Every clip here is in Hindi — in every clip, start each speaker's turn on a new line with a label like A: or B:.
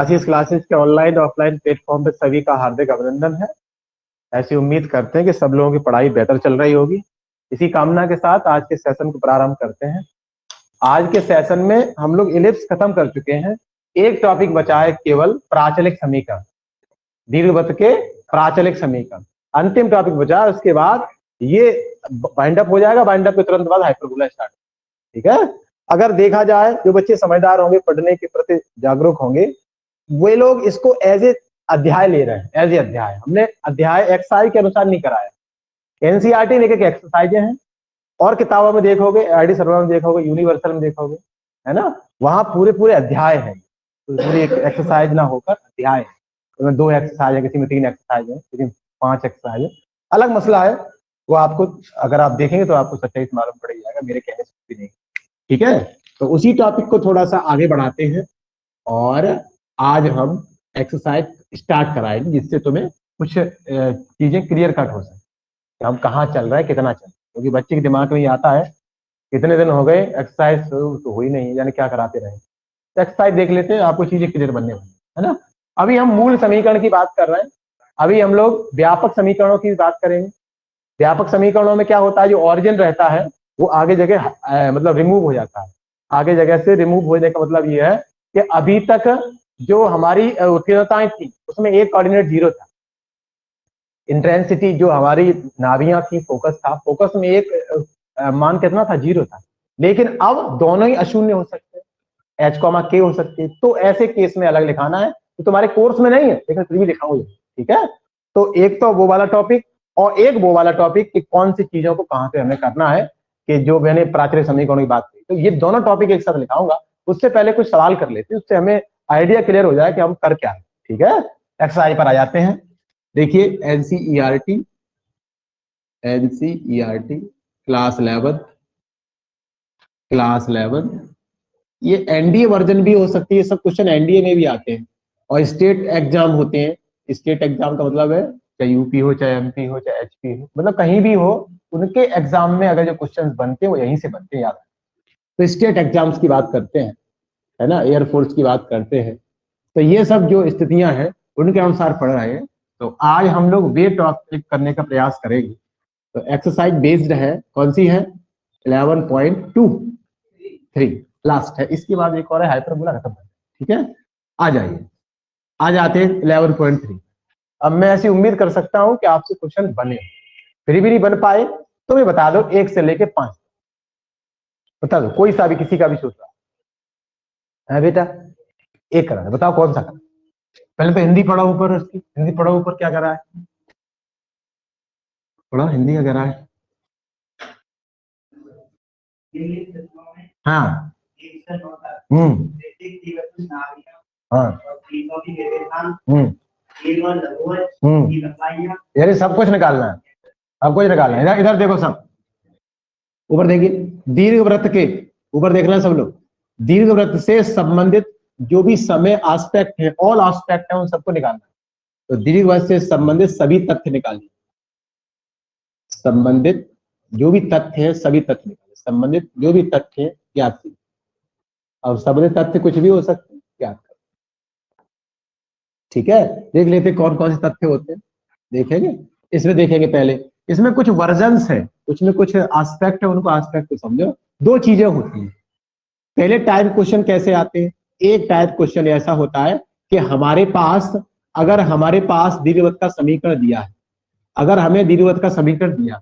A: आशीष क्लासेस के ऑनलाइन ऑफलाइन प्लेटफॉर्म पे सभी का हार्दिक अभिनंदन है। ऐसी उम्मीद करते हैं कि सब लोगों की पढ़ाई बेहतर चल रही होगी। इसी कामना के साथ आज के सेशन को प्रारंभ करते हैं। आज के सेशन में हम लोग इलिप्स खत्म कर चुके हैं। एक टॉपिक बचा है केवल प्राचलिक समीकरण, दीर्घवृत्त के प्राचलिक समीकरण अंतिम टॉपिक बचा है। उसके बाद ये बाइंड अप हो जाएगा, बाइंड अप के तुरंत बाद हाइपरबोला स्टार्ट। ठीक है, अगर देखा जाए जो बच्चे समझदार होंगे, पढ़ने के प्रति जागरूक होंगे, वे लोग इसको एज ए अध्याय ले रहे हैं। एज ए अध्याय हमने अध्याय एक्सरसाइज के अनुसार नहीं कराया। एनसीईआरटी में एक एक्सरसाइजें हैं और किताबों में देखोगे, आईडी सर्वर में देखोगे, यूनिवर्सल में देखोगे, है ना, वहां पूरे पूरे अध्याय हैं। तो पूरी एक एक्सरसाइज ना होकर अध्याय है। तो 2 एक्सरसाइज है, किसी में 3 एक्सरसाइज है, किसी में 5 एक्सरसाइज है। अलग मसला है वो, आपको अगर आप देखेंगे तो आपको सच्चाई से मालूम पड़ जाएगा, मेरे कहने से भी नहीं। ठीक है, तो उसी टॉपिक को थोड़ा सा आगे बढ़ाते हैं और आज हम एक्सरसाइज स्टार्ट कराएंगे जिससे तुम्हें कुछ चीजें क्लियर कट हो सके, हम कहाँ चल रहे हैं, कितना चल रहा है। क्योंकि बच्चे के दिमाग में ये आता है कितने दिन हो गए एक्सरसाइज तो हुई नहीं, यानी क्या कराते रहे। तो एक्सरसाइज देख लेते हैं, आपको चीजें क्लियर बनने वाली है ना। अभी हम मूल समीकरण की बात कर रहे हैं, अभी हम लोग व्यापक समीकरणों की बात करेंगे। व्यापक समीकरणों में क्या होता है, जो ऑरिजिन रहता है वो आगे जगह मतलब रिमूव हो जाता है। आगे जगह से रिमूव होने का मतलब ये है कि अभी तक जो हमारी उत्कीर्णताएं थी उसमें एक कोऑर्डिनेट 0 था। इंटेंसिटी जो हमारी नाभियां थी, फोकस था, फोकस में एक मान कितना था, 0 था। लेकिन अब दोनों ही अशून्य हो सकते हैं, H, K हो सकती है। तो ऐसे केस में अलग लिखाना है, तो तुम्हारे कोर्स में नहीं है लेकिन फिर भी लिखाऊंगा। ठीक है, तो एक तो वो वाला टॉपिक और एक वो वाला टॉपिक कि कौन सी चीजों को कहां से हमें करना है, कि जो मैंने प्राचलिक समीकरणों की बात की। तो ये दोनों टॉपिक एक साथ लिखाऊंगा। उससे पहले कुछ सवाल कर लेते हैं, उससे हमें आइडिया क्लियर हो जाए कि हम कर क्या है। ठीक है, एक्सरसाइज पर आ जाते हैं। देखिए एनसीईआरटी क्लास 11 ये एनडीए वर्जन भी हो सकती है। सब क्वेश्चन एनडीए में भी आते हैं और स्टेट एग्जाम होते हैं। स्टेट एग्जाम का मतलब है चाहे यूपी हो, चाहे एमपी हो, चाहे एचपी हो, मतलब कहीं भी हो, उनके एग्जाम में अगर जो क्वेश्चन बनते हैं वो यहीं से बनते हैं, याद। तो स्टेट एग्जाम्स की बात करते हैं, है ना, एयरफोर्स की बात करते हैं। तो ये सब जो स्थितियां हैं उनके अनुसार पढ़ रहे हैं। तो आज हम लोग वे टॉपिक करने का प्रयास करेंगे। तो एक्सरसाइज बेस्ड है, कौन सी है, 11.23 लास्ट है। इसके बाद एक और है हाइपरबोला, खत्म। ठीक है, आ जाइए, आ जाते हैं 11.3। अब मैं ऐसी उम्मीद कर सकता हूं कि आपसे क्वेश्चन बने, फिर भी नहीं बन पाए तो मैं बता दो 1 से लेके 5 बता दो, कोई सा भी, किसी का भी सोच रहा है बेटा। एक करा है, बताओ कौन सा करा। पहले तो हिंदी पढ़ो ऊपर, उसकी हिंदी पढ़ो ऊपर, क्या करा है, पढ़ो हिंदी का करा है। हाँ यानी सब कुछ निकालना है, सब कुछ निकालना है। इधर इधर देखो, सब ऊपर देखिए, दीर्घवृत्त के ऊपर देखना है सब लोग। दीर्घवृत्त से संबंधित जो भी समय एस्पेक्ट है, ऑल एस्पेक्ट है, उन सबको निकालना है। तो दीर्घवृत्त से संबंधित सभी तथ्य निकालिए, संबंधित जो भी तथ्य है सभी तथ्य निकालिए, संबंधित जो भी तथ्य है ज्ञात कीजिए। और संबंधित तथ्य कुछ भी हो सकते हैं, ज्ञात करें। ठीक है, देख लेते कौन कौन से तथ्य होते हैं, देखेंगे। इसमें देखेंगे पहले, इसमें कुछ वर्जन्स है, कुछ में कुछ एस्पेक्ट है, उनको एस्पेक्ट को समझो। 2 चीजें होती हैं। पहले टाइप क्वेश्चन कैसे आते हैं, एक टाइप क्वेश्चन ऐसा होता है कि हमारे पास, अगर हमारे पास दीर्घवृत्त का समीकरण दिया है, अगर हमें दीर्घवृत्त का समीकरण दिया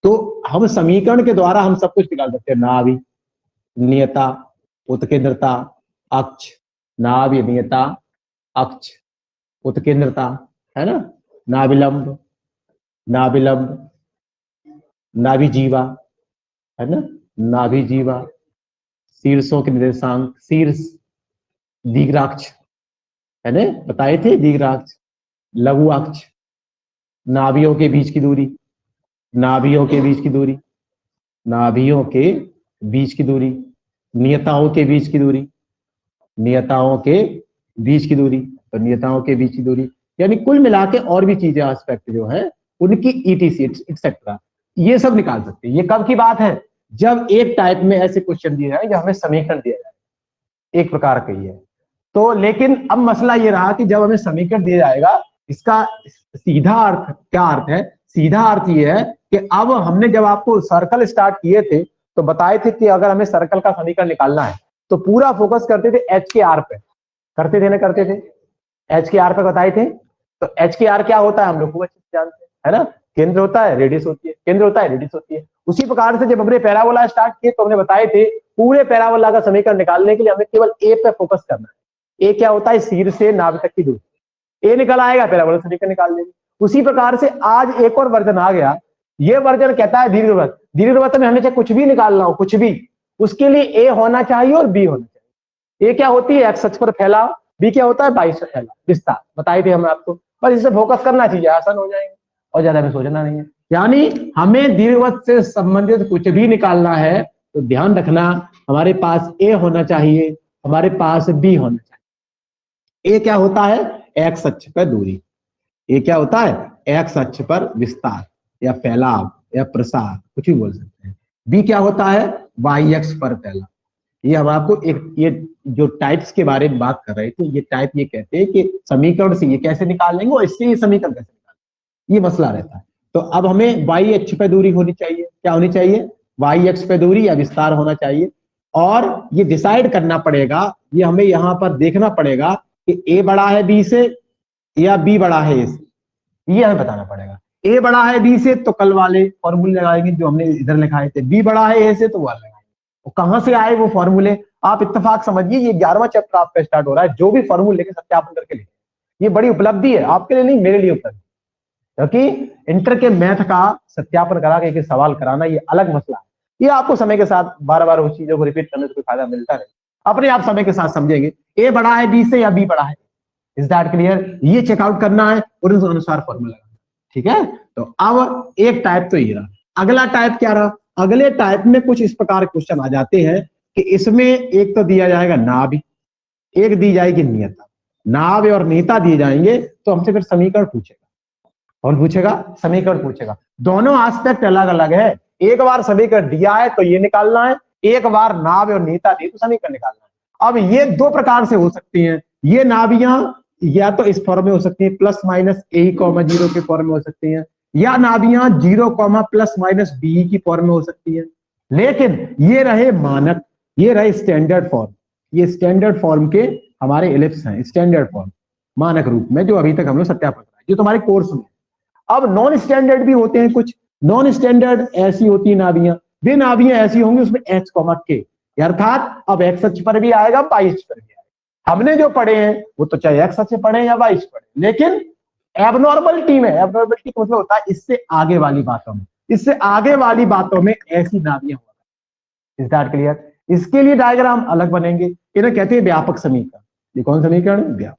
A: तो हम समीकरण के द्वारा हम सब कुछ निकाल सकते हैं। नाभि, नियता, उत्केंद्रता, अक्ष, नाभि, नियता, अक्ष, उत्केंद्रता, है ना, नाभिलंब, नाभिलंब, नाभिजीवा, है ना, नाभिजीवा, शीर्षों के निर्देशांक, शीर्ष, दीर्घाक्ष, है ना, बताए थे, दीर्घाक्ष, लघु अक्ष, नाभियों के बीच की दूरी, नाभियों के बीच की दूरी, नाभियों के बीच की दूरी, नियताओं के बीच की दूरी, नियताओं के बीच की दूरी, तो नियताओं के बीच की दूरी, यानी कुल मिला के और भी चीजें एस्पेक्ट जो है उनकी ईटीसी एक्सेट्रा, ये सब निकाल सकते हैं। ये कब की बात है, जब एक टाइप में ऐसे क्वेश्चन दिए जाए, जब हमें समीकरण दिया जाए एक प्रकार का ही है। तो लेकिन अब मसला ये रहा कि जब हमें समीकरण दिया जाएगा, इसका सीधा अर्थ क्या अर्थ है? सीधा अर्थ ये है कि अब हमने जब आपको सर्कल स्टार्ट किए थे तो बताए थे कि अगर हमें सर्कल का समीकरण निकालना है तो पूरा फोकस करते थे एच के आर पे, करते थे ना, करते थे एच के आर पे बताए थे। तो एच के आर क्या होता है हम लोग खूब अच्छे से जानते हैं, है ना? केंद्र होता है, रेडियस होती है, केंद्र होता है, रेडियस होती है। उसी प्रकार से जब हमने पैराबोला स्टार्ट किए तो हमने बताए थे पूरे पैराबोला का समीकरण निकालने के लिए हमें केवल ए पे फोकस करना है। ए क्या होता है? सिर से नाभि तक की दूरी। ए निकल आएगा, पैराबोला समीकरण निकाल लेंगे। उसी प्रकार से आज एक और वर्जन आ गया। ये वर्जन कहता है दीर्घवृत्त। दीर्घवृत्त में हमें चाहे कुछ भी निकालना हो, कुछ भी, उसके लिए ए होना चाहिए और बी होना चाहिए। ए क्या होती है? एक्स अक्ष पर फैलाव। बी क्या होता है? वाई से फैलाव, विस्तार। बताए थे हम आपको। बस इसे फोकस करना चाहिए, आसान हो जाएंगे और ज्यादा में सोचना नहीं है। यानी हमें दीर्घवृत्त से संबंधित कुछ भी निकालना है तो ध्यान रखना हमारे पास ए होना चाहिए, हमारे पास बी होना चाहिए। ए क्या होता है? एक्स अक्ष पर दूरी। ए क्या होता है? एक्स अक्ष पर विस्तार या फैलाव या प्रसार, कुछ भी बोल सकते हैं। बी क्या होता है? वाई अक्ष पर फैलाव। ये हम आपको एक ये जो टाइप्स के बारे में बात कर रहे थे, ये टाइप ये कहते हैं कि समीकरण से ये कैसे निकाल लेंगे और इससे ये समीकरण कैसे निकालेंगे, ये मसला रहता है। तो अब हमें वाई अक्ष पे दूरी होनी चाहिए। क्या होनी चाहिए? वाई अक्ष पे दूरी या विस्तार होना चाहिए। और ये डिसाइड करना पड़ेगा, ये हमें यहाँ पर देखना पड़ेगा कि ए बड़ा है बी से या बी बड़ा है ए से, ये हमें बताना पड़ेगा। ए बड़ा है बी से तो कल वाले फॉर्मूले लगाएंगे जो हमने इधर लिखाए थे। बी बड़ा है ए से तो वो लगाएंगे। कहां से आए वो फॉर्मूले? आप इत्तेफाक समझिए, ये 11वां चैप्टर आपका स्टार्ट हो रहा है। जो भी फॉर्मूले लेके सत्यापन करके लिखे, ये बड़ी उपलब्धि है आपके लिए, नहीं मेरे लिए उपलब्धि, क्योंकि इंटर के मैथ का सत्यापन करा के सवाल कराना ये अलग मसला है। ये आपको समय के साथ बार बार उस चीजों को रिपीट करने से कोई फायदा मिलता नहीं, अपने आप समय के साथ समझेंगे। ए बड़ा है बी से या बी बड़ा है, इज दैट क्लियर? ये चेकआउट करना है और उस अनुसार फॉर्मूला लगाना, ठीक है? तो अब एक टाइप तो ये रहा। अगला टाइप क्या रहा? अगले टाइप में कुछ इस प्रकार क्वेश्चन आ जाते हैं कि इसमें एक तो दिया जाएगा नाभि, एक दी जाएगी नियता। नाभि और नियता दिए जाएंगे तो हमसे फिर समीकरण पूछेगा। कौन पूछेगा? समीकरण पूछेगा। दोनों एस्पेक्ट अलग अलग है। एक बार समीकरण दिया है तो ये निकालना है, एक बार नाभि और नियता दी तो समीकरण निकालना है। अब ये दो प्रकार से हो सकती हैं। ये नाभियां या तो इस फॉर्म में हो सकती है प्लस माइनस ए कॉमा 0 के फॉर्म में हो सकती हैं, या नाभियां 0 कॉमा प्लस माइनस बी की फॉर्म में हो सकती है। लेकिन ये रहे मानक, ये रहे स्टैंडर्ड फॉर्म। ये स्टैंडर्ड फॉर्म के हमारे एलिप्स हैं, स्टैंडर्ड फॉर्म मानक रूप में, जो अभी तक हम लोग सत्यापन कराए, जो तुम्हारे कोर्स में। अब नॉन स्टैंडर्ड भी होते हैं कुछ। नॉन स्टैंडर्ड ऐसी होती है नाभियां, वे नाभियां ऐसी होंगी उसमें एच कॉमा के, अर्थात अब एक्स अक्ष पर भी आएगा, वाई अक्ष पर भी आएगा। हमने जो पढ़े हैं वो तो चाहे एक्स अक्ष पढ़े या वाई अक्ष पढ़े, लेकिन एबनॉर्मलिटी में, एबनॉर्मलिटी का मतलब होता है इससे आगे वाली बातों में, इससे आगे वाली बातों में ऐसी नाभियां होंगी। Is that clear? इसके लिए डायग्राम अलग बनेंगे, इन्हें कहते हैं व्यापक समीकरण। ये कौन समीकरण? व्यापक।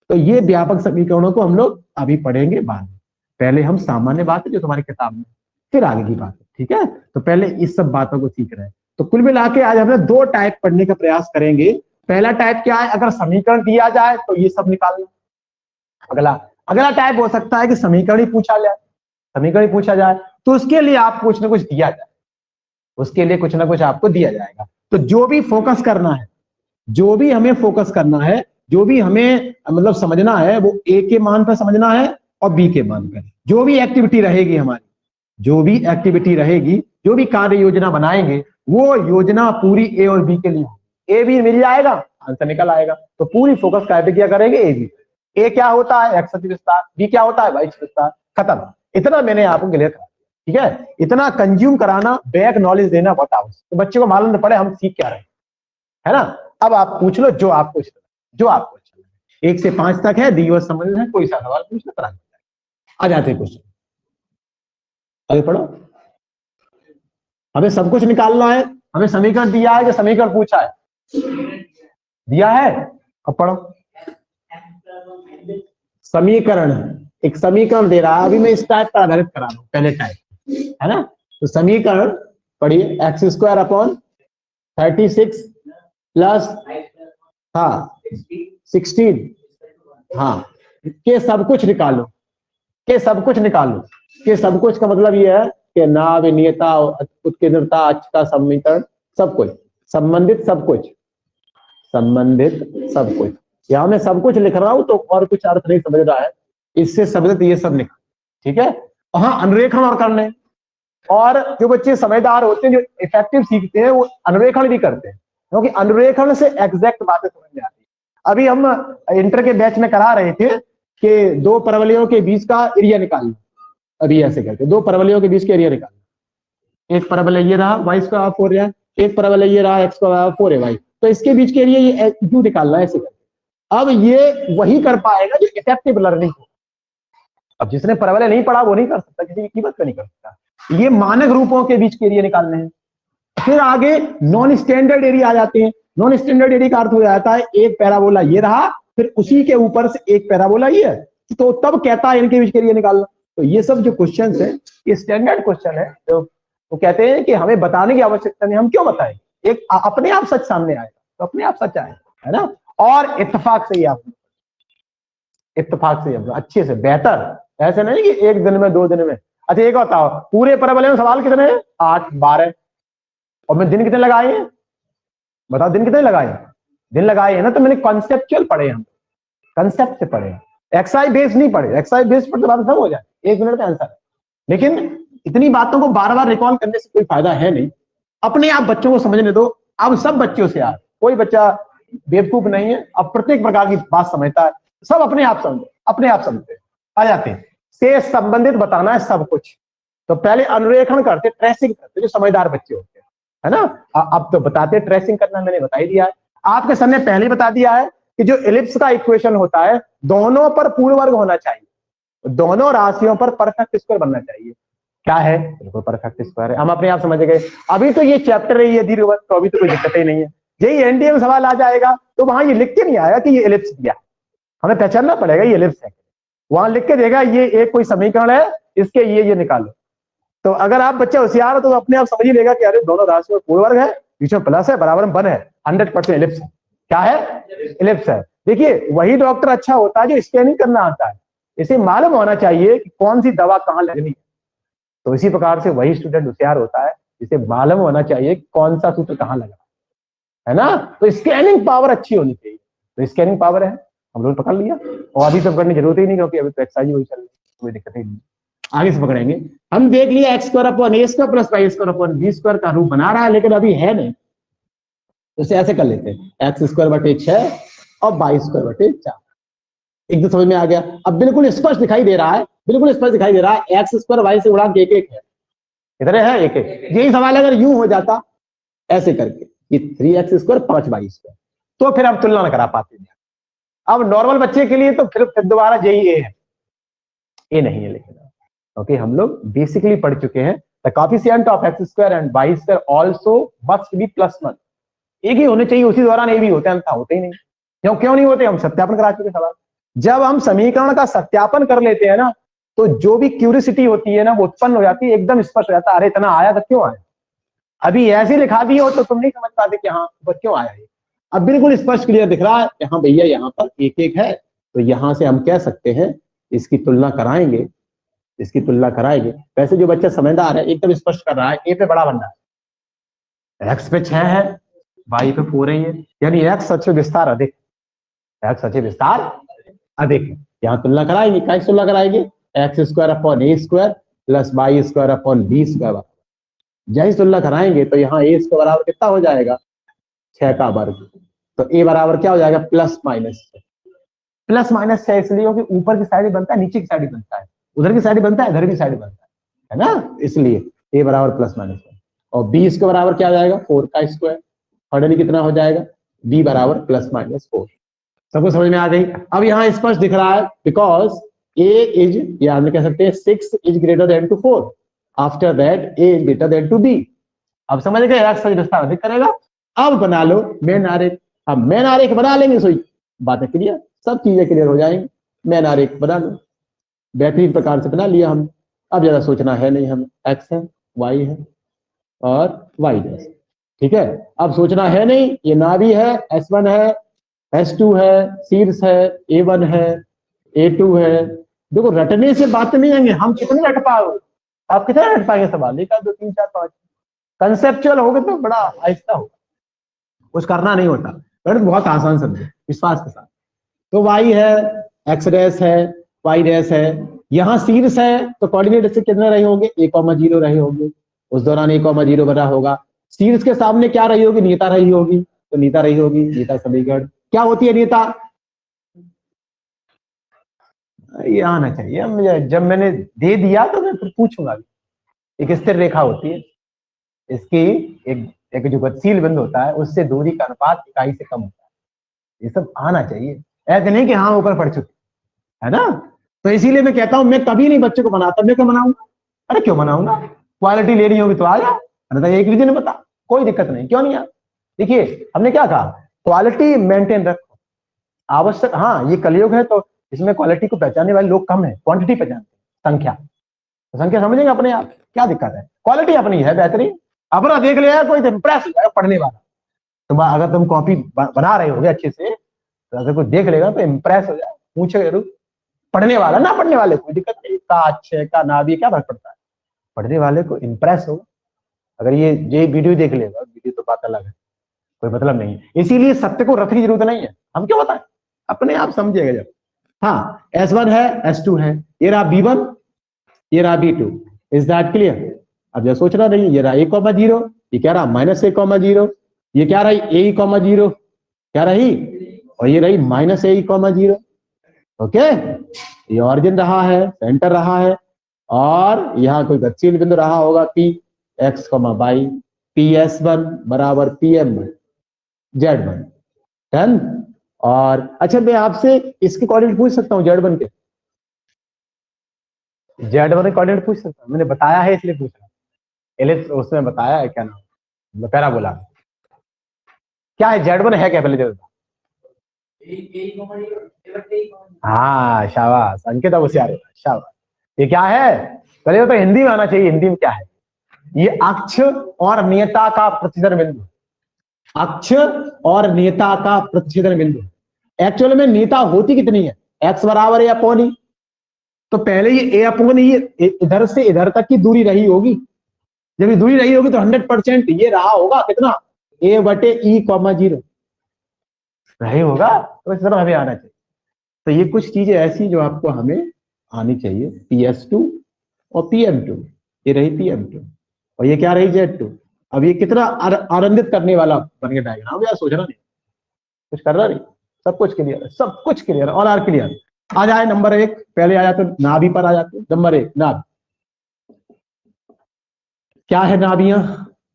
A: तो ये व्यापक समीकरणों को हम लोग अभी पढ़ेंगे बाद में। पहले हम सामान्य बात है जो तुम्हारी किताब में, फिर आगे की बात है, ठीक है? तो पहले इस सब बातों को सीख रहे हैं। तो कुल मिला के आज हमने दो टाइप पढ़ने का प्रयास करेंगे। पहला टाइप क्या है? अगर समीकरण दिया जाए तो ये सब निकालना। अगला टाइप हो सकता है कि समीकरण ही पूछा जाए, समीकरण ही पूछा जाए तो उसके लिए आप कुछ ना कुछ दिया जाए, उसके लिए कुछ ना कुछ आपको दिया जाएगा। तो जो भी फोकस करना है, जो भी हमें फोकस करना है, जो भी हमें मतलब समझना है, वो ए के मान पर समझना है और बी के मान पर। जो भी एक्टिविटी रहेगी हमारी, जो भी एक्टिविटी रहेगी, जो भी कार्य योजना बनाएंगे, वो योजना पूरी ए और बी के लिए। ए बी मिल जाएगा, आंसर निकल आएगा। तो पूरी फोकस क्या करेंगे? A B. ए क्या होता है? एक्स अक्ष विस्तार। बी क्या होता है? वाई अक्ष विस्तार। खत्म। इतना मैंने आपको क्लियर करा, ठीक है? इतना कंज्यूम कराना, बैक नॉलेज देना बहुत आवश्यक। तो बच्चे को मालूम पड़े हम सीख क्या रहे हैं, है ना? अब आप पूछ लो जो आपको जो आपको अच्छा लगे। 1 से 5 तक है, दी समझ है, कोई सा सवाल पूछ लो, आ जाते क्वेश्चन। आगे पढ़ो। हमें सब कुछ निकालना है। हमें समीकरण दिया है कि समीकरण पूछा है? दिया है। अब पढ़ो। समीकरण, एक समीकरण दे रहा है। अभी मैं इस टाइप पर आधारित करा रहा हूं, पहले टाइप, है ना? तो समीकरण पढ़िए, एक्स स्क्वायर अपॉन 36 प्लस 16, हाँ, के सब कुछ निकालो। के सब कुछ निकालो। के सब कुछ का मतलब यह है कि नाभ, नियता, उत्केंद्रता, अक्ष का समीकरण, सब कुछ, संबंधित सब कुछ, संबंधित सब कुछ। यहाँ मैं सब कुछ लिख रहा हूं तो और कुछ अर्थ नहीं समझ रहा है, इससे संबंधित ये सब लिखा, ठीक है। हाँ, अनुरेखण और करने, और जो बच्चे समझदार होते हैं, जो इफेक्टिव सीखते हैं, वो अनुरेखण भी करते हैं, क्योंकि अनुरेखण से एग्जैक्ट बातें समझ में आती है। अभी हम इंटर के बैच में करा रहे थे कि दो परवलियों के बीच का एरिया निकालना, अभी ऐसे करके दो परवलियों के बीच का एरिया निकालना, एक परवलय ये रहा वाई स्क्वायर 4 है, एक परवलय ये रहा एक्स स्क्वायर 4 है वाई, तो इसके बीच के एरिया ये क्यों निकालना है ऐसे करके। अब ये वही कर पाएगा जो इफेक्टिव लर्निंग हो। अब जिसने परवलय नहीं पढ़ा वो नहीं कर सकता, किसी की कीमत पे नहीं कर सकता। ये मानक रूपों के बीच के एरिया निकालने हैं। फिर आगे नॉन स्टैंडर्ड एरिया आ जाते हैं। नॉन स्टैंडर्ड एरिया का अर्थ हो जाता है एक पैराबोला ये रहा, फिर उसी के ऊपर से एक पैराबोला ये है, तो तब कहता है इनके बीच के एरिया निकालना। तो ये सब जो क्वेश्चन है ये स्टैंडर्ड क्वेश्चन है, तो वो कहते हैं कि हमें बताने की आवश्यकता नहीं, हम क्यों बताएं, एक अपने आप सच सामने आएगा, तो अपने आप सच आएगा, है ना। और इत्तेफाक से ही आप इत्तेफाक से अच्छे से बेहतर, ऐसे नहीं कि एक दिन में 2 दिन में। अच्छा एक बताओ, पूरे परवलय में सवाल कितने हैं? 8 12, और मैं दिन कितने लगाए हैं बताओ, दिन कितने लगाए हैं? दिन लगाए हैं ना, तो मैंने कॉन्सेप्चुअल पढ़े, हम कंसेप्ट से पढ़े, एक्सआई बेस नहीं पढ़े। एक्सआई बेस पर तो बात सब हो जाए, 1 मिनट का आंसर है। लेकिन इतनी बातों को बार बार रिकॉल करने से कोई फायदा है नहीं, अपने आप बच्चों को समझने दो। अब सब बच्चों से यार कोई बच्चा बेवकूफ नहीं है, अब प्रत्येक प्रकार की बात समझता है, सब अपने आप समझे, अपने आप समझते आ जाते हैं। से संबंधित बताना है सब कुछ, तो पहले अनुरेखण करते, ट्रेसिंग करते, जो समझदार बच्चे होते हैं, है ना। अब तो बताते ट्रेसिंग करना, मैंने बता ही दिया है। आपके सर ने पहले बता दिया है कि जो एलिप्स का इक्वेशन होता है, दोनों पर पूर्ण वर्ग होना चाहिए, दोनों राशियों पर परफेक्ट स्क्वायर बनना चाहिए। क्या है? बिल्कुल परफेक्ट स्क्वायर है, हम अपने आप समझ गए। अभी तो ये चैप्टर है ये दीर्घवृत्त, तो अभी तो कोई दिक्कत ही नहीं है। यही एनडीए में सवाल आ जाएगा तो वहां ये लिख के नहीं आएगा कि ये एलिप्स दिया, हमें पहचानना पड़ेगा ये एलिप्स है, वहां लिख के देगा ये एक कोई समीकरण है, इसके ये निकालो। तो अगर आप बच्चे होशियार हो तो अपने आप समझ ही लेगा कि अरे दोनों राशियों में पूर्ण वर्ग है, बीच में प्लस है, बराबर में 1 है, 100% एलिप्स है। क्या है? एलिप्स है। देखिए वही डॉक्टर अच्छा होता है जो स्कैनिंग करना आता है, इसे मालूम होना चाहिए कि कौन सी दवा कहां लगनी है। तो इसी प्रकार से वही स्टूडेंट होशियार होता है जिसे मालूम होना चाहिए कि कौन सा सूत्र कहां लगा, है ना। तो स्कैनिंग पावर अच्छी होनी चाहिए, तो स्कैनिंग पावर है, हम लोग पकड़ लिया। और अभी तो करने की जरूरत ही नहीं, क्योंकि अभी तो एक्सरसाइज वही चल रही है, कोई दिक्कत ही नहीं। आगे से पकड़ेंगे। हम देख लिया x square upon a square plus y square upon b square का रूप बना रहा है, लेकिन अभी है नहीं, तो इसे ऐसे कर लेते हैं, एक्स स्क्वायर बटे 6 और वाई स्क्वायर बटे 4। एक तो समझ में आ गया। अब बिल्कुल स्पष्ट दिखाई दे रहा है, बिल्कुल स्पष्ट दिखाई दे रहा है, एक्स स्क्वायर वाई से गुणा 1 1 है, इधर है 1 1। यही सवाल अगर यूं हो जाता ऐसे करके कि 3x स्क्वायर 5y स्क्वायर, तो फिर हम तुलना न करा पाते हैं। अब नॉर्मल बच्चे के लिए तो फिर दोबारा यही ए है, ए नहीं है, लेकिन ओके हम लोग बेसिकली पढ़ चुके हैं the coefficient of x square and y square also must be +1। एक ही होने चाहिए, उसी दौरान ए भी होते हैं, अन्यथा होते ही नहीं। क्यों नहीं होते? हम सत्यापन करा चुके सवाल। जब हम समीकरण का सत्यापन कर लेते हैं ना, तो जो भी क्यूरियोसिटी होती है ना वो उत्पन्न हो जाती है, एकदम स्पष्ट हो जाता है, अरे इतना आया तो क्यों आया। अभी ऐसे लिखा दिए हो तो तुम नहीं समझ पाते कि हाँ क्यों आया ये। अब बिल्कुल स्पष्ट क्लियर दिख रहा है, हाँ भैया यहाँ पर 1 1 है, तो यहां से हम कह सकते हैं इसकी तुलना कराएंगे, इसकी तुलना कराएंगे। वैसे जो बच्चा समझदार है एकदम स्पष्ट कर रहा है, ए पे बड़ा बन रहा है, एक्स पे 6 है, वाई पे 4 है, यानी एक्स सच में विस्तार अधिक, एक्स सच विस्तार अधिक है। यहाँ तुलना कराएंगे, क्या तुलना कराएंगे? X square upon a square plus y square upon b square. जैसे तुलना कराएंगे तो यहाँ ए स्क्वायर बराबर कितना हो जाएगा? 6 का वर्ग। तो ए बराबर क्या हो जाएगा? प्लस माइनस 6, इसलिए क्योंकि ऊपर की साइड बनता है, नीचे की साइड बनता है, उधर की साइड बनता है, इधर की साइड बनता है ना, इसलिए ए बराबर प्लस माइनस 6। और बी इसके बराबर क्या हो जाएगा? 4 का स्क्वायर। फाइनली कितना हो जाएगा? बी बराबर प्लस माइनस 4। सबको समझ में आ गई? अब यहाँ स्पष्ट दिख रहा है, बिकॉज ए इज, या हम कह सकते हैं 6 is greater than to 4, after that A is greater than to B. अब समझ गए, एक्स सच विस्तार अधिक करेगा। अब बना लो मेन आरेख। अब मेन आरेख बना लेंगे, सोई बातें क्लियर, सब चीजें क्लियर हो जाएंगी। मेन आरेख बना लो, बेहतरीन प्रकार से बना लिया हम। अब ज्यादा सोचना है नहीं, हम एक्स है, वाई है और वाई डैश, ठीक है। अब सोचना है नहीं, ये ना भी है, S1 है, S2 है, शीर्ष है, A1 है, A2 है। देखो रटने से बात नहीं आएंगे, हम कितने रट पाओगे, आप कितने रट पाएंगे सवाल? 1 2 3 4 5। कंसेप्चुअल होगे तो बड़ा आहिस्ता होगा, कुछ करना नहीं होता। गणित बहुत आसान समझे, विश्वास के साथ।
B: तो वाई है, एक्स डैश है, वाई डैश है, यहाँ शीर्ष है तो कोऑर्डिनेट से कितने रहे होंगे, a, 0 रहे होंगे, उस दौरान a, 0 बना होगा। शीर्ष के सामने क्या रही होगी, नीता रही होगी, तो नीता रही होगी, नीता समीकरण क्या होती है नीता, ये आना चाहिए मुझे, जब मैंने दे दिया तो मैं फिर पूछूंगा। एक स्थिर रेखा होती है, इसकी एक जो गतिशील बिंदु होता है उससे दूरी का अनुपात इकाई से कम होता है, ये सब आना चाहिए, ऐसे नहीं कि हाँ ऊपर पड़ चुके, है ना। तो इसीलिए मैं कहता हूं मैं कभी नहीं बच्चे को बनाता, मैं क्यों बनाऊंगा, अरे क्यों बनाऊंगा, क्वालिटी लेनी होगी तो आ जा, अरे एक रीजन बता, कोई दिक्कत नहीं, क्यों नहीं आ। देखिए हमने क्या कहा, क्वालिटी मेंटेन रखो, आवश्यक, हाँ ये कलयुग है तो इसमें क्वालिटी को पहचानने वाले लोग कम है, क्वांटिटी पहचानते, संख्या, तो संख्या समझेंगे अपने आप, क्या दिक्कत है, क्वालिटी अपनी है बेहतरीन, अपना देख लिया कोई तो इंप्रेस हो जाएगा पढ़ने वाला, तो अगर तुम कॉपी बना रहे होगे अच्छे से, तो अगर कोई देख लेगा तो इंप्रेस हो जाए, पूछे जरूर, पढ़ने वाला ना पढ़ने वाले कोई दिक्कत नहीं, का अच्छे का ना भी क्या फर्क पड़ता है, पढ़ने वाले को इंप्रेस होगा, अगर ये वीडियो देख लेगा, वीडियो तो बात अलग है, कोई मतलब नहीं है, इसीलिए सत्य को रखने की जरूरत नहीं है, हम क्यों बताएं, अपने आप समझिएगा जब। हाँ S1 है, S2 है, ये रहा B1, ये रहा B2, इज दैट क्लियर। अब जब सोचना नहीं, ये रहा a, 0, ये क्या रहा -a, 0, ये क्या रही a, 0 क्या रही, और ये रही -a, 0, ओके। ये ऑरिजिन रहा है, सेंटर रहा है, और यहाँ कोई गतिशील बिंदु रहा होगा P, x, y, PS1 बराबर PM1 Z1, डन। और अच्छा मैं आपसे इसके कोऑर्डिनेट पूछ सकता हूँ Z1 के, Z1 के कोऑर्डिनेट पूछ सकता हूँ, मैंने बताया है इसलिए पूछ रहा हूँ, एलिप्स उसमें बताया है, क्या नाम पैराबोला, क्या है Z1 है क्या, पहले जो बता। हाँ शाबाश अंकित, अब होशियार है, शाबाश। ये क्या है, पहले तो हिंदी में आना चाहिए, हिंदी में क्या है, ये अक्ष और नियता का प्रतिच्छेदन बिंदु, अक्ष और नियता का प्रतिच्छेदन बिंदु, एक्चुअल में नियता होती कितनी है, x बराबर है अपॉन ई, तो पहले ये a अपॉन ई इधर से इधर तक की दूरी रही होगी, जब ये दूरी रही होगी तो 100% ये रहा होगा कितना, a/e, 0 रही होगा, तो इस तरह हमें आना चाहिए। तो ये कुछ चीजें ऐसी जो आपको हमें आनी चाहिए, PS2 और PM2, ये रही PM2 और ये क्या रही Z2। अब ये कितना आनंदित करने वाला बन गया डायग्राम, यार सोचना नहीं, कुछ कर रहा नहीं, सब कुछ क्लियर है, सब कुछ क्लियर है, ऑल आर क्लियर। आ जाए नंबर 1, पहले आ जाते नाभि पर आ जाते, नंबर 1 नाभि, क्या है नाभियां,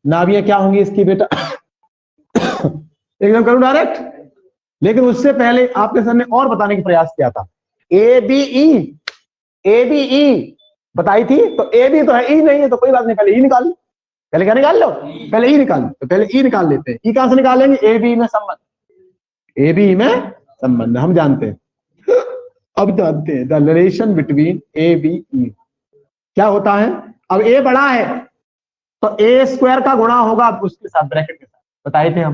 B: नाभियां क्या होंगी इसकी बेटा एकदम करूं डायरेक्ट, लेकिन उससे पहले आपके सामने और बताने का प्रयास किया था, ABE बताई थी, तो AB तो है, E नहीं है तो कोई बात नहीं, पहले E निकाल लो, पहले क्या निकाल लो, पहले E निकाल लो, तो पहले E निकाल लेते हैं, E कहां से निकालेंगे, AB में संबंध, AB में संबंध हम जानते हैं, अब जानते हैं द रिलेशन बिटवीन ABE क्या होता है। अब A बड़ा है तो A² का गुणा होगा उसके साथ, ब्रैकेट के साथ, बताए थे हम,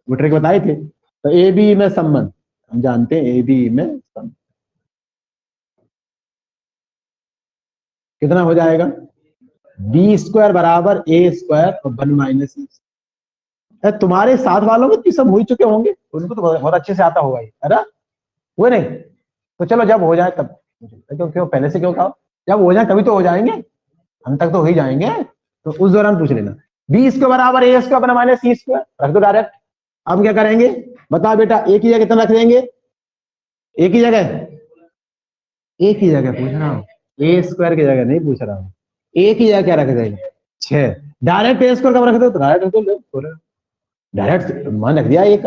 B: वो ट्रिक बताए थे, तो AB में संबंध हम जानते हैं, AB में संबंध कितना हो जाएगा, B² बराबर A² और 1 - E। तुम्हारे साथ वालों को सब हो चुके होंगे, उनको तो बहुत अच्छे से आता होगा ये, है ना, वो नहीं, तो चलो जब हो जाए तब, क्यों पहले से क्यों कहा, जब हो जाए तभी तो हो जाएंगे, हम तक तो हो ही जाएंगे, तो उस दौरान पूछ लेना। B² बराबर A² - C² रख दो डायरेक्ट। अब क्या करेंगे बताओ बेटा, एक ही जगह कितना रख देंगे, एक ही जगह पूछ रहा हूँ, A² की जगह नहीं पूछ रहा हूँ, एक ही जगह क्या रख देंगे 6, डायरेक्ट A² कब रख दो, तो डायरेक्ट रख दो, डायरेक्ट मान रख दिया एक,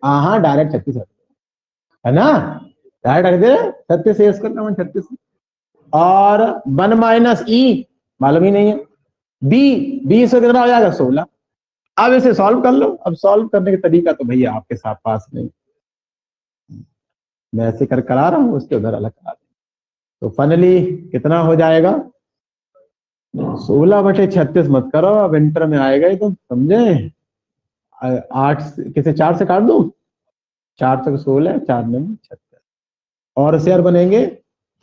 B: हाँ डायरेक्ट 36 है ना, डायरेक्ट रख दे 36 A² का मान 36, और 1 - E मालूम ही नहीं है, B से कितना हो जाएगा 16। अब इसे सॉल्व कर लो, अब सॉल्व करने का तरीका तो भैया आपके साथ पास नहीं, मैं ऐसे कर करा रहा हूँ, उसके उधर अलग करा, तो फाइनली कितना हो जाएगा, 16/36 मत करो, अब इंटर में आएगा ही, तो समझे, 8 किसे 4 से काट दो, 4 से 16, 4 में 36, और शेयर बनेंगे,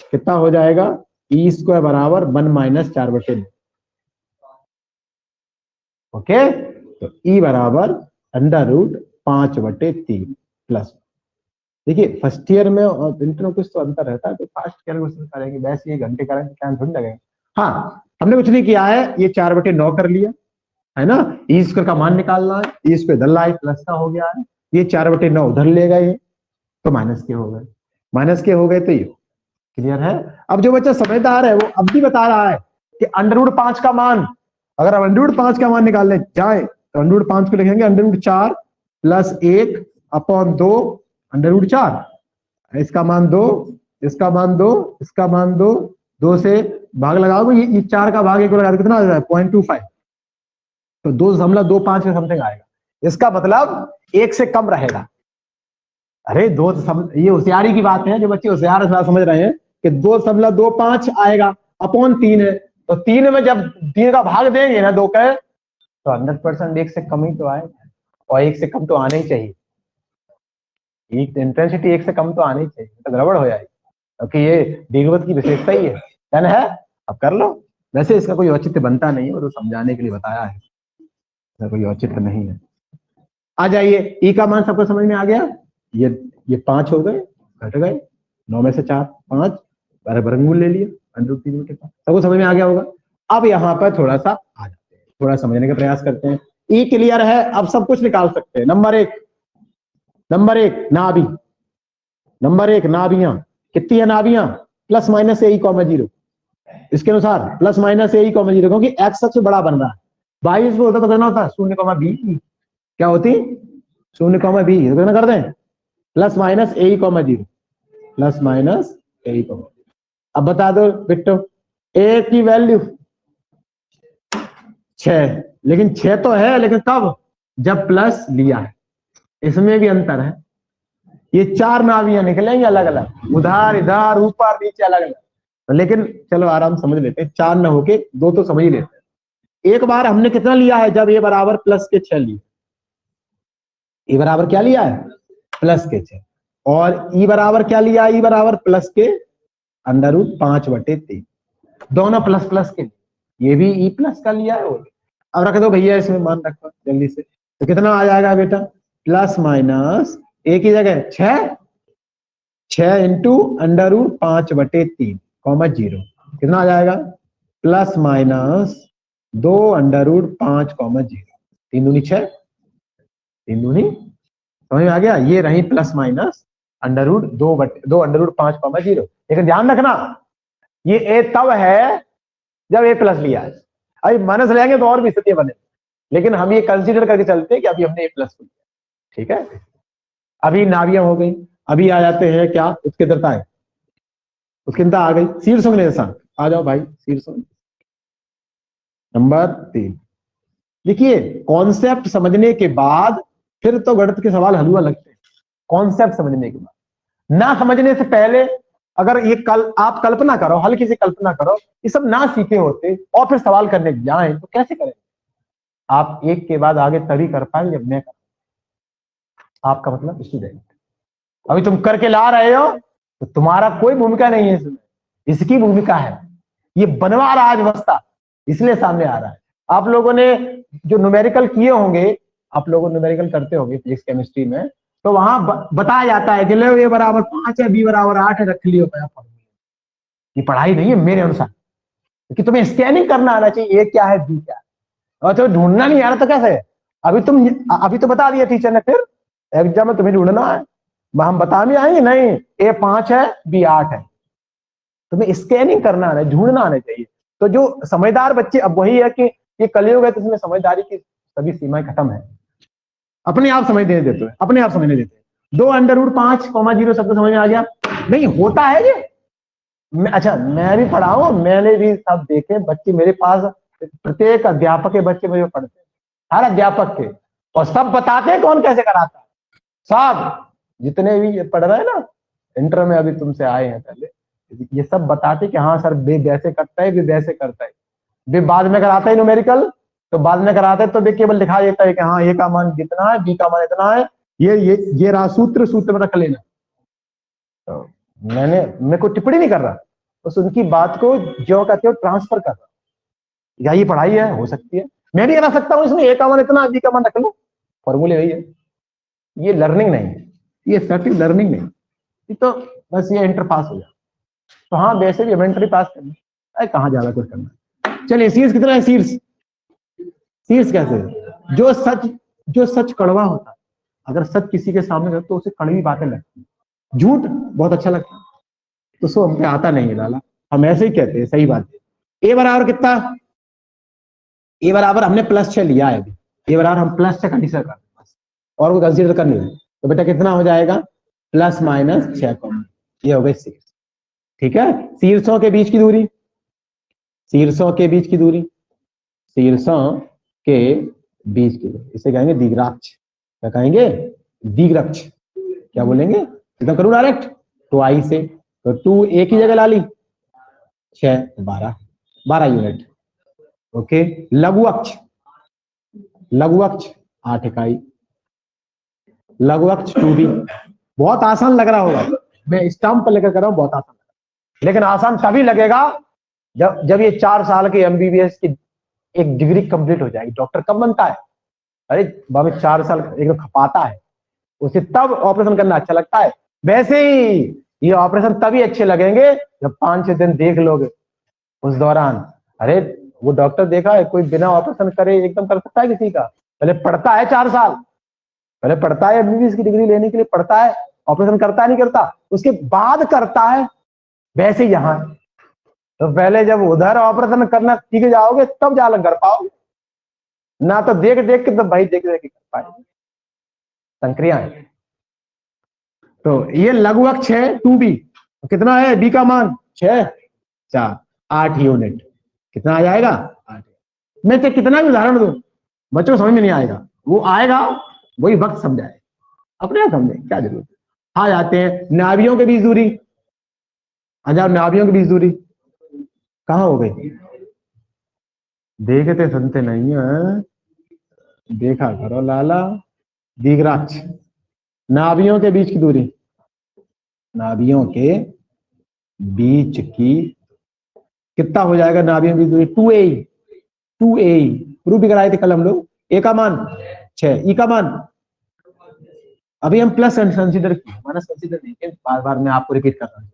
B: कितना हो जाएगा, E² बराबर 1 - 4/9, ओके, तो E बराबर √5/3 प्लस देखिए फर्स्ट ईयर में और इंटर में कुछ तो अंतर रहता है, तो फास्ट कैलकुलेशन करेंगे, वैसे 1 घंटे करेंगे टाइम थोड़ी लगेगा। हाँ हमने कुछ नहीं किया है, ये 4/9 कर लिया है ना, ई स्क्वायर का मान निकालना है, ई स्क्वायर इधर लाए प्लस का हो गया है, ये 4/9 उधर ले गए तो माइनस के हो गए, माइनस के हो गए तो ये क्लियर है। अब जो बच्चा समझदार है वो अब भी बता रहा है कि √5 का मान, अगर हम √5 का मान निकालने जाए तो √5 को लिखेंगे √4 + 1/2 √4, इसका मान 2, इसका मान 2, इसका मान 2, 2 से भाग लगाओगे, ये 4 का भाग 1 लगा कितना आ जाएगा 0.25, तो 2.25 के समथिंग आएगा। इसका मतलब 1 से कम रहेगा। अरे ये होशियारी की बात है, जो बच्चे होशियार समझ रहे हैं कि 2.25 आएगा अपॉन 3 है, तो 3 में जब 3 का भाग देंगे ना 2 का, तो 100% 1 से कम ही तो आएगा, और 1 से कम तो आना ही चाहिए, इंटेंसिटी 1 से कम तो आनी चाहिए, तो गड़बड़ हो जाएगी, क्योंकि ये दीर्घवृत्त की विशेषता ही है। डन है, अब कर लो। वैसे इसका कोई औचित्य बनता नहीं है, वो तो समझाने के लिए बताया है, इसका कोई औचित्य नहीं है। आ जाइए, ई का मान सबको समझ में आ गया, ये 5 हो गए, घट गए 9 में से 4 5, वर्गमूल ले लिया √3 के पास, सबको समझ में आ गया होगा। अब यहाँ पर थोड़ा सा आ जाते हैं, थोड़ा समझने का प्रयास करते हैं। ई क्लियर है, अब सब कुछ निकाल सकते हैं। नंबर एक नाभि, नंबर 1 नाभियां, कितनी है नाभियां, ±AE,0, इसके अनुसार ±AE,0, क्योंकि एक्स सबसे बड़ा बन रहा है, 22 में होता तो करना होता 0,B, क्या होती 0,B, तो कर दें ±AE,0, ±AE,0। अब बता दो बिट्टो, ए की वैल्यू 6, लेकिन 6 तो है, लेकिन कब, जब प्लस लिया है, इसमें भी अंतर है। ये 4 नाभियां निकलेंगे अलग अलग, उधर इधर ऊपर नीचे अलग अलग, लेकिन चलो आराम समझ लेते हैं, 4 न होके 2 तो समझ ही लेते हैं। एक बार हमने कितना लिया है, जब ए बराबर +6 लिया, ए बराबर क्या लिया है +6, और ई बराबर क्या लिया, ई बराबर √5/3, दोनों प्लस प्लस के, ये भी ई प्लस का लिया है। अब रख दो भैया, इसमें मान रखो जल्दी से, तो कितना आ जाएगा बेटा, प्लस ए की जगह 6 × √5/3, 0, कितना आ जाएगा +-2 √5, 3 दूनी 6, 3 दूनी, समझ में आ गया। ये रही ±2 √5, लेकिन ध्यान रखना ये ए तब है जब ए प्लस लिया है, अभी माइनस लेंगे तो और भी स्थिति बने, लेकिन हम ये कंसीडर करके चलते हैं कि अभी हमने ए प्लस लिया, ठीक है। अभी नाभियां हो गई, अभी आ जाते हैं क्या, उत्केंद्रता है, उत्केंद्रता आ गई, शीर्ष निशान, आ जाओ भाई शीर्ष। नंबर 3, देखिए कॉन्सेप्ट समझने के बाद फिर तो गणित के सवाल हलवा लगते हैं, कॉन्सेप्ट समझने के बाद। ना समझने से पहले अगर ये आप कल्पना करो, हल्की सी कल्पना करो, ये सब ना सीखे होते और फिर सवाल करने जाएं तो कैसे करें। आप एक के बाद आगे तभी कर पाएंगे जब मैं कर, आपका मतलब स्टूडेंट, अभी तुम करके ला रहे हो तो तुम्हारा कोई भूमिका नहीं है इसमें, इसकी भूमिका है, ये बनवा रहा है व्यवस्था, इसलिए सामने आ रहा है। आप लोगों ने जो न्यूमेरिकल किए होंगे, आप लोग न्यूमेरिकल करते होंगे फिजिक्स केमिस्ट्री में, तो वहां बताया जाता है कि लो ए बराबर 5 है, बी बराबर 8 है, रख लियो। ये पढ़ाई नहीं है मेरे अनुसार, कि तुम्हें स्कैनिंग करना आना चाहिए, ए क्या है बी क्या है, और तो ढूंढना नहीं आ रहा तो कैसे। अभी तो बता दिया टीचर ने, फिर एग्जाम में तुम्हें ढूंढना है, हम बता भी आएंगे नहीं ए 5 है बी 8 है, तुम्हें स्कैनिंग करना आना, ढूंढना आना चाहिए। तो जो समझदार बच्चे, अब वही है कि ये कलयुग है तो इसमें समझदारी की सभी सीमाएं खत्म है, अपने आप समझने देते हैं, अपने आप समझने देते हैं। 2 √5, 0 सबको समझ में आ गया, नहीं होता है ये। अच्छा मैं भी पढ़ा हूं, मैंने भी सब देखे बच्चे मेरे पास, प्रत्येक अध्यापक के बच्चे मुझे पढ़ते हैं, हर अध्यापक के, और सब बताते हैं कौन कैसे कराता है, सब जितने भी ये पढ़ रहे हैं ना इंटर में, अभी तुमसे आए हैं पहले, ये सब बताते कि हाँ सर बे वैसे करता है, बे वैसे करता है, बे बाद में कराता है न्यूमेरिकल, तो बाद में कराता है तो बे केवल दिखा देता है कि हाँ ए का मान जितना है, बी का मान इतना है, ये रहा सूत्र में रख लेना। तो मैं कोई टिप्पणी नहीं कर रहा, बस उनकी बात को जो कहते हो ट्रांसफर कर रहा, या ये पढ़ाई है, हो सकती है मैं भी करा सकता हूँ इसमें, ए का मान इतना, बी का मान रख लो, फॉर्मूले वही है, ये लर्निंग नहीं है। ये सर्टिव लर्निंग नहीं, ये तो बस ये इंटर पास हो जाए। तो हाँ वैसे भी इवेंटरी पास करना है, कहाँ ज्यादा कुछ करना। चलिए शीर्ष कितना है, शीर्ष, शीर्ष कैसे, जो सच कड़वा होता है, अगर सच किसी के सामने रहे तो उसे कड़वी बातें लगती है, झूठ बहुत अच्छा लगता है, तो सो हम पे आता नहीं है लाला, हम ऐसे ही कहते हैं, सही बात है। ए बराबर कितना, ए बराबर हमने +6 लिया है अभी, ए बराबर हम +6 कंडीशन कर और वो कंसीडर कर नहीं, तो बेटा कितना हो जाएगा, ±6, ये हो गई शीर्ष। ठीक है, शीर्षों के बीच की दूरी, शीर्षों के बीच की दूरी, शीर्षों के बीच की दूरी, इसे कहेंगे दिग्राक्ष। क्या कहेंगे, दिग्राक्ष। क्या बोलेंगे, एकदम करूं डायरेक्ट, तो आई से, तो 2 एक ही जगह ला ली, 6 12 यूनिट। ओके, लघु अक्ष, लघु अक्ष 8 इकाई, लघु अक्ष 2b। बहुत आसान लग रहा होगा, मैं स्टैम्प पर लेकर कर रहा हूं, बहुत आसान, लेकिन आसान तभी लगेगा जब ये 4 साल के एमबीबीएस की एक डिग्री कंप्लीट हो जाएगी। डॉक्टर कब बनता है, अरे बाबा 4 साल एकदम खपाता है, उसे तब ऑपरेशन करना अच्छा लगता है। वैसे ही ये ऑपरेशन तभी अच्छे लगेंगे जब 5-6 दिन देख लोगे, उस दौरान अरे वो डॉक्टर देखा है कोई बिना ऑपरेशन करे एकदम कर सकता है किसी का, पहले पढ़ता है 4 साल, पहले पढ़ता है एमबीबीएस की डिग्री लेने के लिए, पढ़ता है, ऑपरेशन करता है नहीं करता, उसके बाद करता है। वैसे ही यहाँ, तो पहले जब उधर ऑपरेशन करना सीख जाओगे तब जालन कर पाओगे, ना तो देख देख के, तो भाई देख देख के कर पाएंगे, संक्रियाएं। तो ये लघु अक्ष है 2b, कितना है b का मान 6 4 8 यूनिट, कितना आ जाएगा 8। मैं तो कितना भी उदाहरण दूं बच्चों को समझ में नहीं आएगा, वो आएगा वही वक्त समझाए, अपने आप समझे क्या जरूरत है। आ जाते हैं नाभियों के बीच दूरी, अच्छा नाभियों के बीच दूरी कहाँ हो गई, देखते सुनते नहीं है, देखा करो लाला। दिग्राक्ष, नाभियों के बीच की दूरी, नाभियों के बीच की कितना हो जाएगा, नाभियों की दूरी 2a प्रूफ भी कराए थे कल हम लोग। ए का मान 6, ई का मान अभी हम प्लस कंसीडर किए, माइनस कंसीडर नहीं किए, बार बार मैं आपको रिपीट कर रहा हूँ।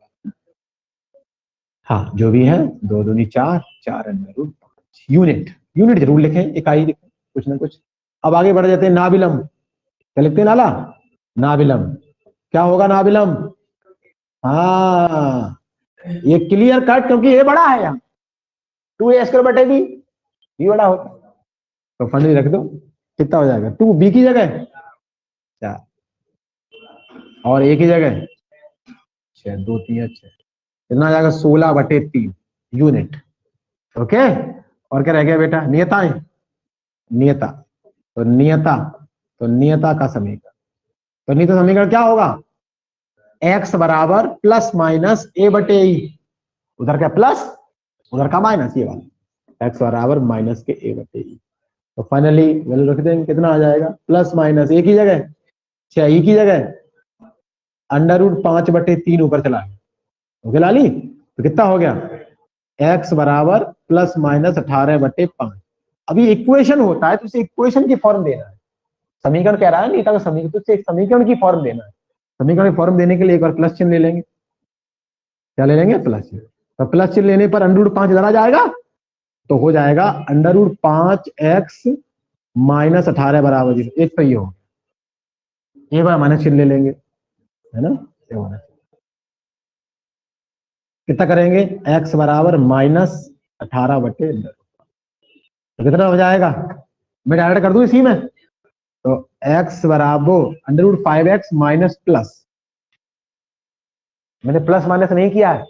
B: हाँ जो भी है 2 दूनी 4 4 यूनिट, यूनिट जरूर लिखें, इकाई लिखें, कुछ ना कुछ। अब आगे बढ़ जाते हैं, नाभिलंब, क्या लिखते हैं लाला, नाभिलंब क्या होगा, नाभिलंब, हाँ ये क्लियर कट, क्योंकि ये बड़ा है यहाँ 2a² भी बड़ा होता, तो फंड रख दो, कितना हो जाएगा 2b की जगह 4 और a की जगह 6 2 3 6, कितना आ जाएगा 16/3 यूनिट। ओके, और क्या रह गया बेटा, नियताएं, नियता, तो नियता का समीकरण, तो नियता समीकरण क्या होगा, x बराबर ±a/e, उधर का प्लस उधर का माइनस, ये वाला x बराबर -a/e। तो फाइनली वैल्यू रख देंगे, कितना आ जाएगा ±a की जगह 6 ई की जगह √5/3 ऊपर चला गया, ओके लाली, तो कितना हो गया x बराबर ±18/5। अभी इक्वेशन होता है तो उसे इक्वेशन की फॉर्म देना है, समीकरण कह रहा है, नीता का समीकरण, तो उसे एक समीकरण की फॉर्म देना है। समीकरण की फॉर्म देने के लिए एक बार प्लस चिन्ह ले लेंगे, क्या ले लेंगे, प्लस चिन्ह। तो प्लस चिन्ह लेने पर √5 इधर आ जाएगा, तो हो जाएगा √5x -18 बराबर 0, एक तो ये हो, एक बार माइनस चिन्ह ले लेंगे, है ना, कितना करेंगे, x बराबर -18/2, तो कितना हो जाएगा, मैं डायरेक्ट कर दूं इसी में, तो x बराबर √5x माइनस प्लस, मैंने प्लस माइनस नहीं किया है,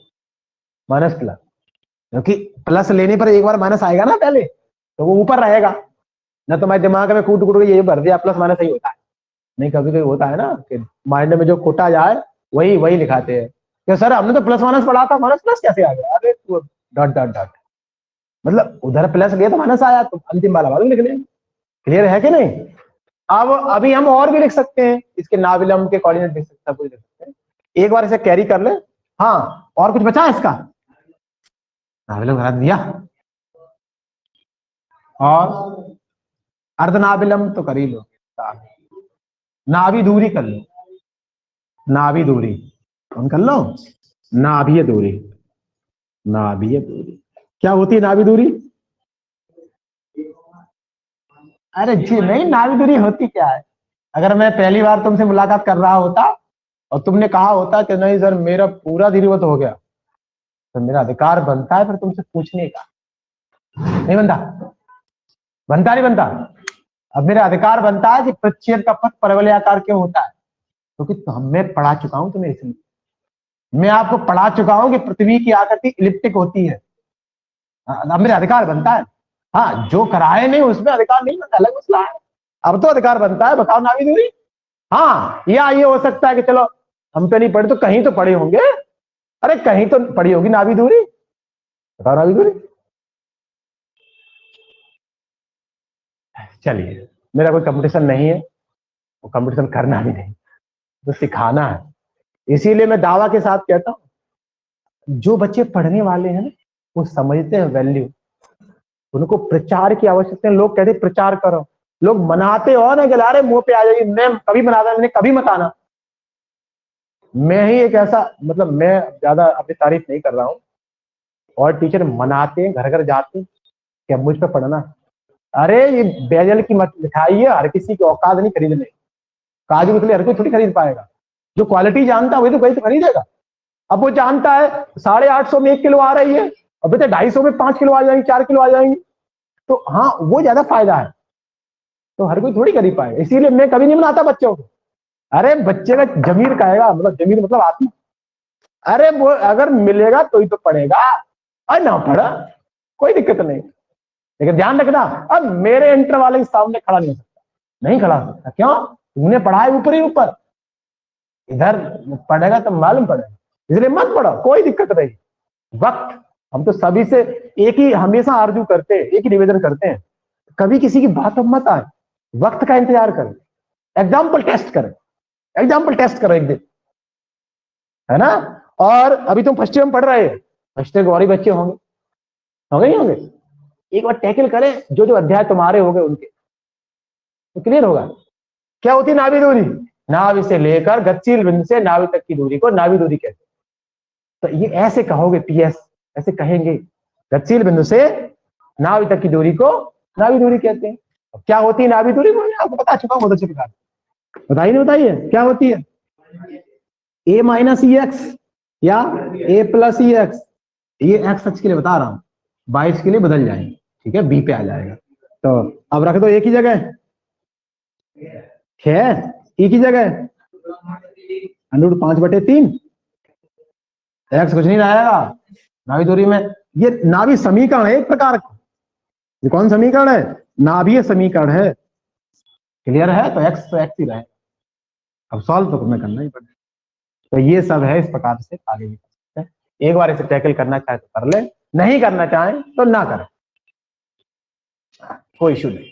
B: माइनस प्लस, क्योंकि प्लस लेने पर एक बार माइनस आएगा ना पहले, तो वो ऊपर रहेगा ना, तो मैं दिमाग में कूट कूट के ये भर दिया प्लस माइनस ही होता है, नहीं कभी कभी होता है ना कि माइंड में जो खोटा जाए वही वही लिखाते हैं कि सर हमने तो प्लस माइनस पढ़ा था, माइनस प्लस कैसे आ गया, अरे डॉट डॉट डॉट, मतलब उधर प्लस लिया तो माइनस आया, तो अंतिम वाला बाद में लिख लेंगे, क्लियर है कि नहीं। अब अभी हम और भी लिख सकते हैं, इसके नाभिलंब के कोऑर्डिनेट लिख सकते हैं, कुछ लिख सकते हैं, एक बार इसे कैरी कर ले। हाँ और कुछ बचा इसका, नाभिलंब हटा दिया, और अर्धनाभिलंब तो कर ही लो, नाभि दूरी कर लो, नाभि दूरी कौन कर लो, नाभीय दूरी। नाभीय दूरी क्या होती है नाभि दूरी? अरे जी नहीं, नाभि दूरी होती क्या है? अगर मैं पहली बार तुमसे मुलाकात कर रहा होता और तुमने कहा होता कि नहीं सर मेरा पूरा दीर्घवत हो गया, तो मेरा अधिकार बनता है फिर तुमसे पूछने का। नहीं बनता? बनता नहीं बनता? अब मेरा अधिकार बनता है कि प्रच्छेद का पथ परवलयाकार क्यों होता है, क्योंकि तो मैं पढ़ा चुका हूं तुम्हें, इसलिए मैं आपको पढ़ा चुका हूं कि पृथ्वी की आकृति इलिप्टिक होती है। अब मेरा अधिकार बनता है। हाँ, जो कराए नहीं उसमें अधिकार नहीं बनता, अलग मसला है। अब तो अधिकार बनता है, बताओ नाभि दूरी। हाँ, या ये हो सकता है कि चलो हम तो नहीं पढ़े तो कहीं तो पढ़े होंगे, अरे कहीं तो पढ़ी होगी नाभि दूरी, बताओ नाभि दूरी। चलिए, मेरा कोई कंपटीशन नहीं है, वो कंपटीशन करना भी नहीं, तो सिखाना है। इसीलिए मैं दावा के साथ कहता हूं, जो बच्चे पढ़ने वाले हैं वो समझते हैं वैल्यू, उनको प्रचार की आवश्यकता है। लोग कहते प्रचार करो, लोग मनाते हो ना कि अरे मुंह पे आ जाएगी, मैं कभी मनाता, मैंने कभी मत आना। मैं ही एक ऐसा, मतलब मैं ज्यादा अपनी तारीफ नहीं कर रहा हूं, और टीचर मनाते हैं, घर घर जाते हैं कि अब मुझ पर पढ़ना। अरे ये बेजल की मत मिठाई है, हर किसी की औकात नहीं खरीदने। काजू कतली हर कोई थोड़ी खरीद पाएगा, जो क्वालिटी जानता है वही तो कहीं तो खरीदेगा। अब वो जानता है 850 में 1 किलो आ रही है, अब बेटे 250 में 5 किलो आ जाएंगी, 4 किलो आ जाएंगी, तो हाँ वो ज्यादा फायदा है, तो हर कोई थोड़ी खरीद पाएगा। इसीलिए मैं कभी नहीं बनाता बच्चों को। अरे बच्चे का जमीर कहेगा, मतलब जमीर मतलब आत्मा, अरे वो अगर मिलेगा तो ही तो पढ़ेगा, और ना पढ़ा कोई दिक्कत नहीं। लेकिन ध्यान रखना, अब मेरे इंटर वाले के सामने खड़ा नहीं हो सकता, नहीं खड़ा हो सकता। क्यों? तुमने पढ़ा है ऊपर ही ऊपर, इधर पढ़ेगा तो मालूम पड़ेगा, इसलिए मत पढ़ो, कोई दिक्कत नहीं। वक्त, हम तो सभी से एक ही हमेशा आर्जू करते हैं, एक ही निवेदन करते हैं, कभी किसी की बात अब मत आए, वक्त का इंतजार करें, एग्जाम्पल टेस्ट करें, एग्जाम्पल टेस्ट करो एक दिन, है ना। और अभी तुम फर्स्ट ईयर में पढ़ रहे हैं, फर्स्ट ईयर के और ही बच्चे होंगे, होंगे नहीं होंगे? एक बार टैकल करें, जो जो अध्याय तुम्हारे हो गए उनके, तो क्लियर होगा। क्या होती है नाभि दूरी? नाभि से लेकर गतिशील बिंदु से नाभि तक की दूरी को नाभि दूरी कहते हैं। तो ये ऐसे कहोगे, पीएस ऐसे कहेंगे, गतिशील बिंदु से नाभि तक की दूरी को नाभि दूरी कहते हैं। क्या होती है नाभि दूरी? मैं आपको बता चुका हूं बहुत अच्छे प्रकार। बताइए नहीं, बताइए क्या होती है? a माइनस ई एक्स या a प्लस ई एक्स, ये एक्स अक्ष के लिए बता रहा हूं, 22 के लिए बदल जाएंगे, ठीक है, बी पे आ जाएगा। तो अब रख दो एक ही जगह, खैर एक ही जगह √5/3, एक्स कुछ नहीं रहेगा नाभि दूरी में। ये नाभि समीकरण है एक प्रकार का। ये कौन समीकरण है? नाभीय समीकरण है। क्लियर है? तो एक्स ही रहेगा। अब सॉल्व तो तुम्हें करना ही पड़ेगा। तो ये सब है, इस प्रकार से आगे भी कर सकते हैं। एक बार इसे टैकल करना चाहे तो कर ले, नहीं करना चाहे तो ना करें, कोई इशू नहीं।